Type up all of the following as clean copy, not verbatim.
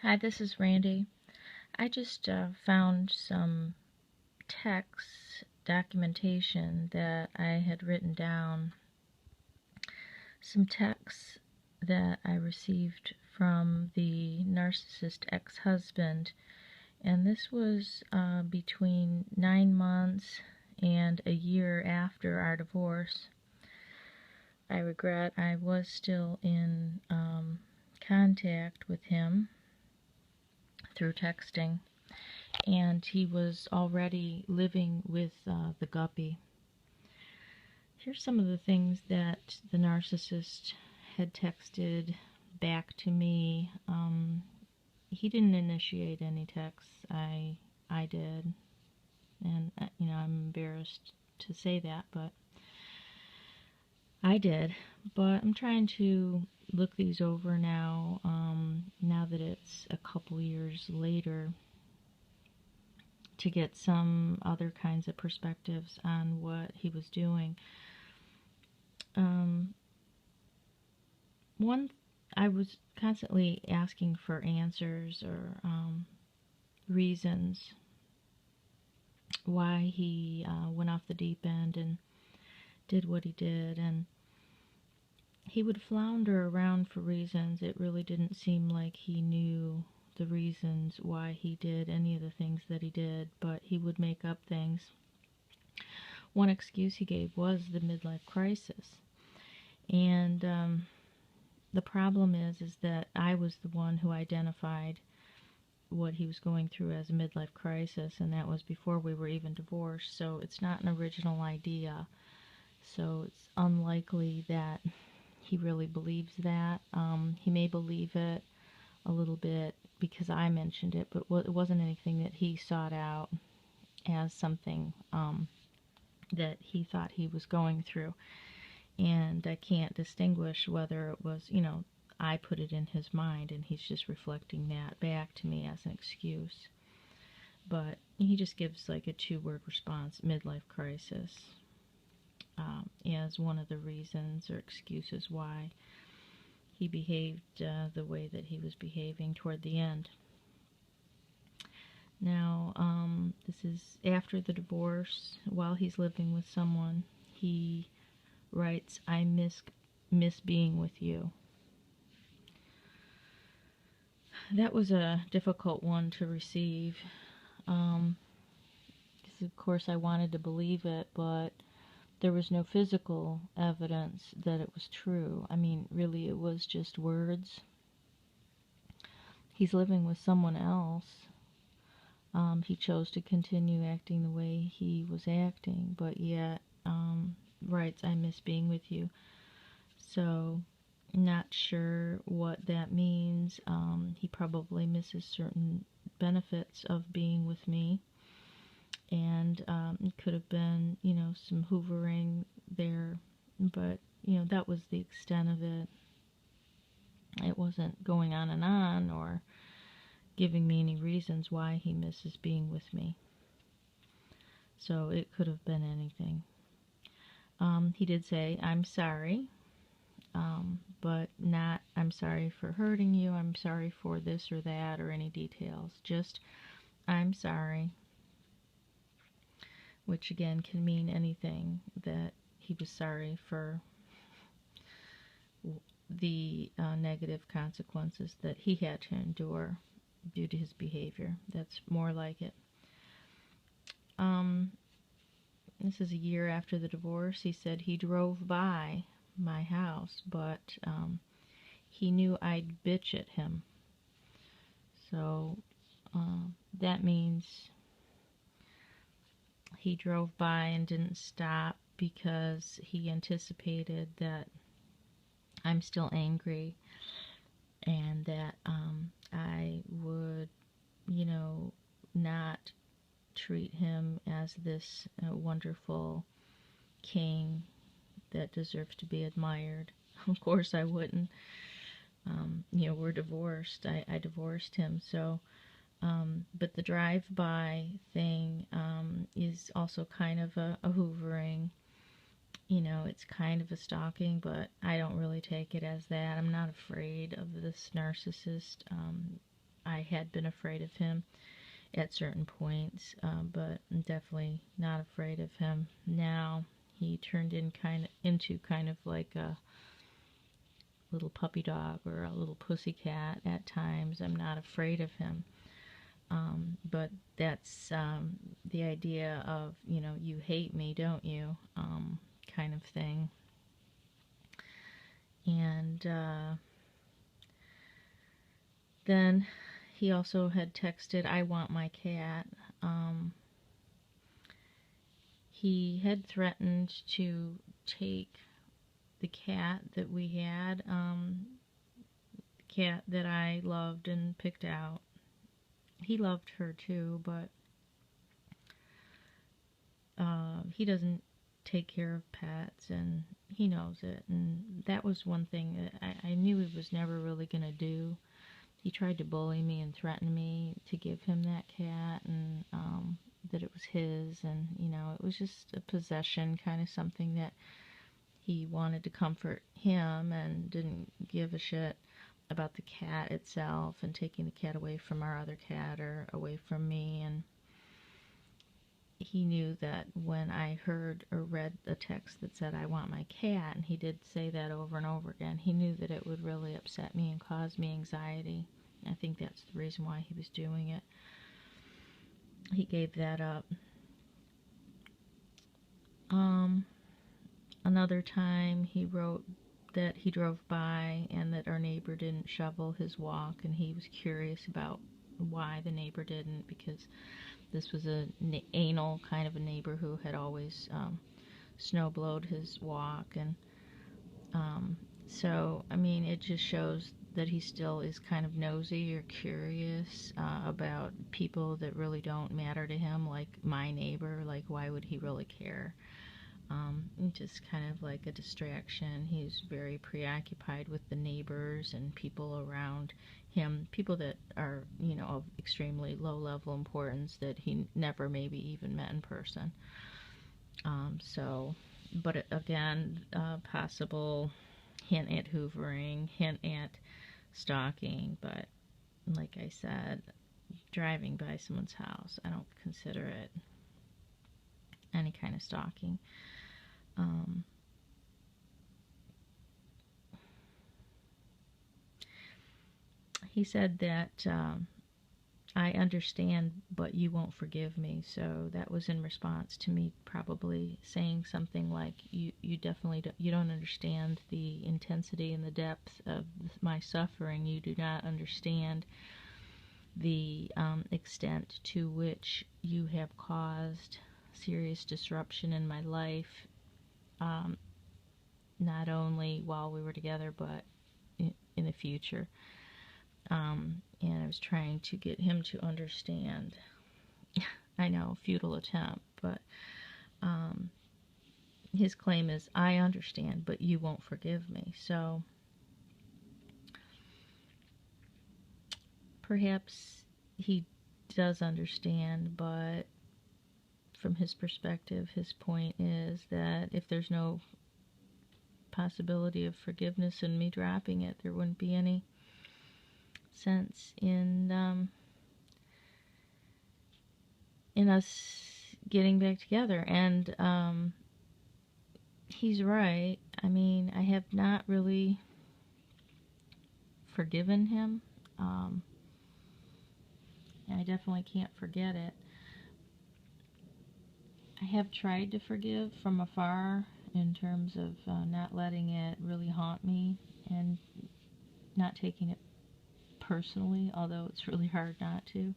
Hi, this is Randy. I just found some text documentation that I had written down, some texts that I received from the narcissist ex-husband, and this was between 9 months and a year after our divorce. I regret I was still in contact with him through texting, and he was already living with the guppy. Here's some of the things that the narcissist had texted back to me. He didn't initiate any texts. I did, and I'm embarrassed to say that, but I did. But I'm trying to look these over now. Now that it's a couple years later, to get some other kinds of perspectives on what he was doing. One, I was constantly asking for answers or reasons why he went off the deep end and did what he did, and he would flounder around for reasons. It really didn't seem like he knew the reasons why he did any of the things that he did, but he would make up things. One excuse he gave was the midlife crisis, and the problem is that I was the one who identified what he was going through as a midlife crisis, and that was before we were even divorced, so it's not an original idea. So it's unlikely that he really believes that. He may believe it a little bit because I mentioned it, but it wasn't anything that he sought out as something that he thought he was going through. And I can't distinguish whether it was, I put it in his mind and he's just reflecting that back to me as an excuse. But he just gives like a 2-word response, midlife crisis, as one of the reasons or excuses why he behaved the way that he was behaving toward the end. Now, this is after the divorce, while he's living with someone. He writes, "I miss being with you." That was a difficult one to receive. Because of course I wanted to believe it, but there was no physical evidence that it was true. I mean, really, it was just words. He's living with someone else. He chose to continue acting the way he was acting, but yet writes, "I miss being with you." So, not sure what that means. He probably misses certain benefits of being with me, and it could have been, some hoovering there, but that was the extent of it. It wasn't going on or giving me any reasons why he misses being with me. So it could have been anything. He did say, "I'm sorry," but not, "I'm sorry for hurting you, I'm sorry for this or that," or any details. Just, "I'm sorry," which again can mean anything, that he was sorry for the negative consequences that he had to endure due to his behavior. That's more like it. This is a year after the divorce. He said he drove by my house, but he knew I'd bitch at him. So that means he drove by and didn't stop because he anticipated that I'm still angry and that I would, not treat him as this wonderful king that deserves to be admired. Of course I wouldn't. We're divorced. I divorced him, so but the drive-by thing is also kind of a hoovering. It's kind of a stalking, but I don't really take it as that. I'm not afraid of this narcissist. I had been afraid of him at certain points, but I'm definitely not afraid of him now. He turned into kind of like a little puppy dog or a little pussy cat at times. I'm not afraid of him. But that's the idea of, you hate me, don't you? Kind of thing. And then he also had texted, I want my cat. He had threatened to take the cat that we had, the cat that I loved and picked out. He loved her too, but he doesn't take care of pets, and he knows it. And that was one thing that I knew he was never really going to do. He tried to bully me and threaten me to give him that cat, and that it was his, and it was just a possession, kind of something that he wanted to comfort him and didn't give a shit about the cat itself and taking the cat away from our other cat or away from me. And he knew that when I heard or read a text that said, I want my cat, and he did say that over and over again, he knew that it would really upset me and cause me anxiety. I think that's the reason why he was doing it. He gave that up. Another time he wrote that he drove by and that our neighbor didn't shovel his walk, and he was curious about why the neighbor didn't, because this was an anal kind of a neighbor who had always snowblowed his walk. And so, I mean, it just shows that he still is kind of nosy or curious about people that really don't matter to him, like my neighbor. Like, why would he really care? Just kind of like a distraction. He's very preoccupied with the neighbors and people around him, people that are, of extremely low level importance that he never maybe even met in person. But again, possible hint at hoovering, hint at stalking, but like I said, driving by someone's house, I don't consider it any kind of stalking. He said that I understand, but you won't forgive me. So that was in response to me probably saying something like, you definitely you don't understand the intensity and the depth of my suffering. You do not understand the extent to which you have caused serious disruption in my life, not only while we were together, but in the future. And I was trying to get him to understand. I know, futile attempt, but his claim is, I understand, but you won't forgive me. So perhaps he does understand, but from his perspective, his point is that if there's no possibility of forgiveness and me dropping it, there wouldn't be any sense in us getting back together. And he's right. I mean, I have not really forgiven him. I definitely can't forget it. I have tried to forgive from afar in terms of not letting it really haunt me and not taking it personally, although it's really hard not to.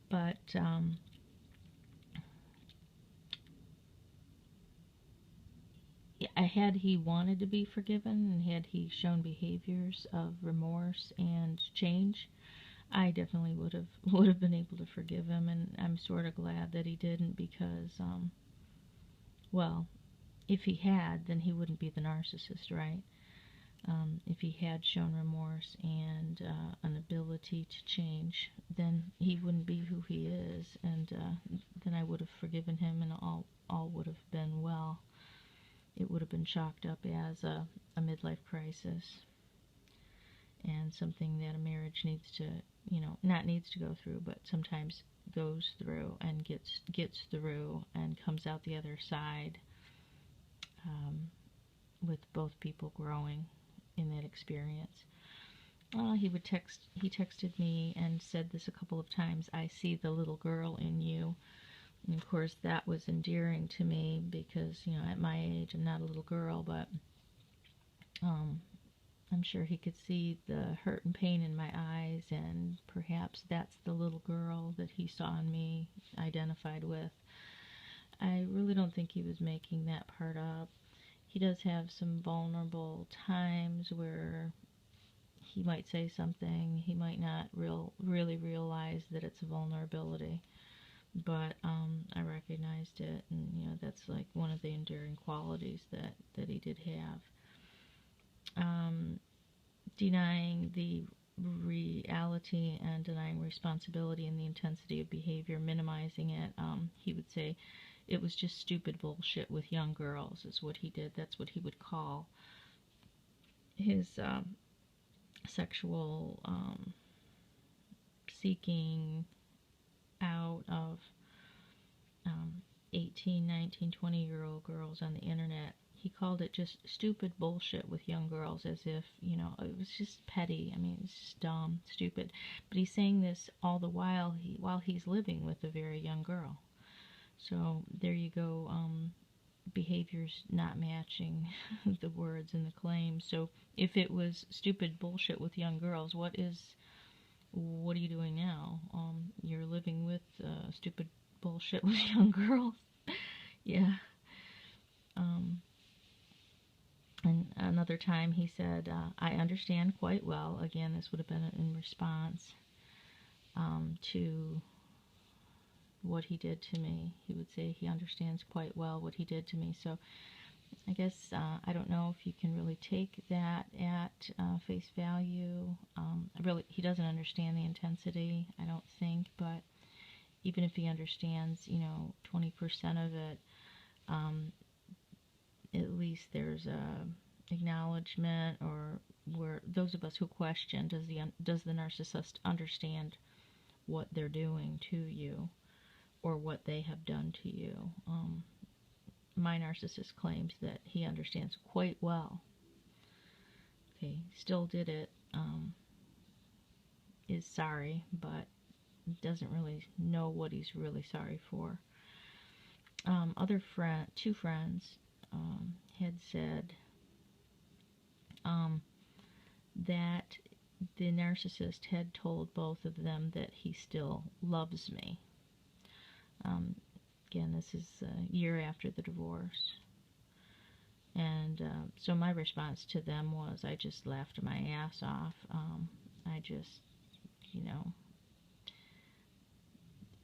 But had he wanted to be forgiven and had he shown behaviors of remorse and change, I definitely would have been able to forgive him. And I'm sort of glad that he didn't, because well, if he had, then he wouldn't be the narcissist, right? If he had shown remorse and an ability to change, then he wouldn't be who he is, and then I would have forgiven him, and all would have been well. It would have been chalked up as a midlife crisis. and something that a marriage needs to, not needs to go through, but sometimes goes through and gets through and comes out the other side, with both people growing in that experience. He texted me and said this a couple of times: I see the little girl in you. And of course that was endearing to me because, at my age I'm not a little girl, but I'm sure he could see the hurt and pain in my eyes, and perhaps that's the little girl that he saw in me, identified with. I really don't think he was making that part up. He does have some vulnerable times where he might say something, he might not really realize that it's a vulnerability, but I recognized it, and that's like one of the enduring qualities that he did have. Denying the reality and denying responsibility in the intensity of behavior, minimizing it. He would say it was just stupid bullshit with young girls is what he did. That's what he would call his sexual seeking out of 18, 19, 20-year-old girls on the internet. He called it just stupid bullshit with young girls, as if, it was just petty. I mean, it's just dumb, stupid. But he's saying this all the while he's living with a very young girl. So there you go, behaviors not matching the words and the claims. So if it was stupid bullshit with young girls, what are you doing now? You're living with stupid bullshit with young girls. Yeah. And another time he said, I understand quite well. Again, this would have been in response to what he did to me. He would say he understands quite well what he did to me. So I guess I don't know if you can really take that at face value. He doesn't understand the intensity, I don't think, but even if he understands, 20% of it, at least there's a acknowledgement, or where those of us who question, does the narcissist understand what they're doing to you or what they have done to you? My narcissist claims that he understands quite well. Okay, still did it, is sorry, but doesn't really know what he's really sorry for. Two friends had said that the narcissist had told both of them that he still loves me. Again, this is a year after the divorce. And so my response to them was, I just laughed my ass off. I just,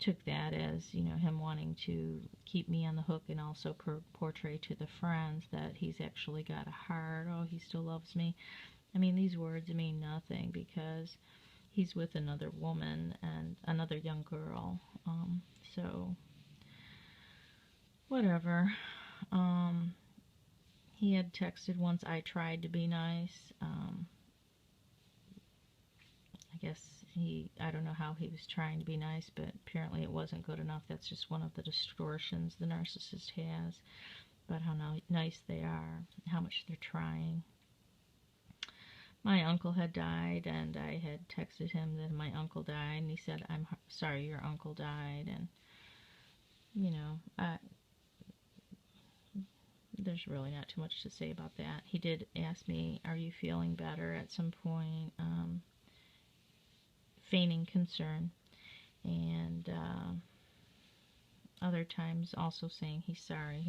took that as, him wanting to keep me on the hook, and also portray to the friends that he's actually got a heart. Oh, he still loves me. I mean, these words mean nothing because he's with another woman and another young girl. So, whatever. He had texted once, I tried to be nice. I guess I don't know how he was trying to be nice, but apparently it wasn't good enough. That's just one of the distortions the narcissist has about how nice they are, how much they're trying. My uncle had died, and I had texted him that my uncle died, and he said, I'm sorry your uncle died, and, there's really not too much to say about that. He did ask me, are you feeling better at some point, feigning concern, and other times also saying he's sorry.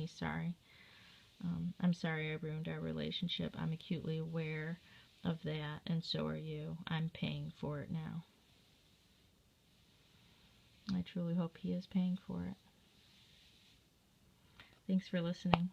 I'm sorry I ruined our relationship. I'm acutely aware of that, and so are you. I'm paying for it now. I truly hope he is paying for it. Thanks for listening.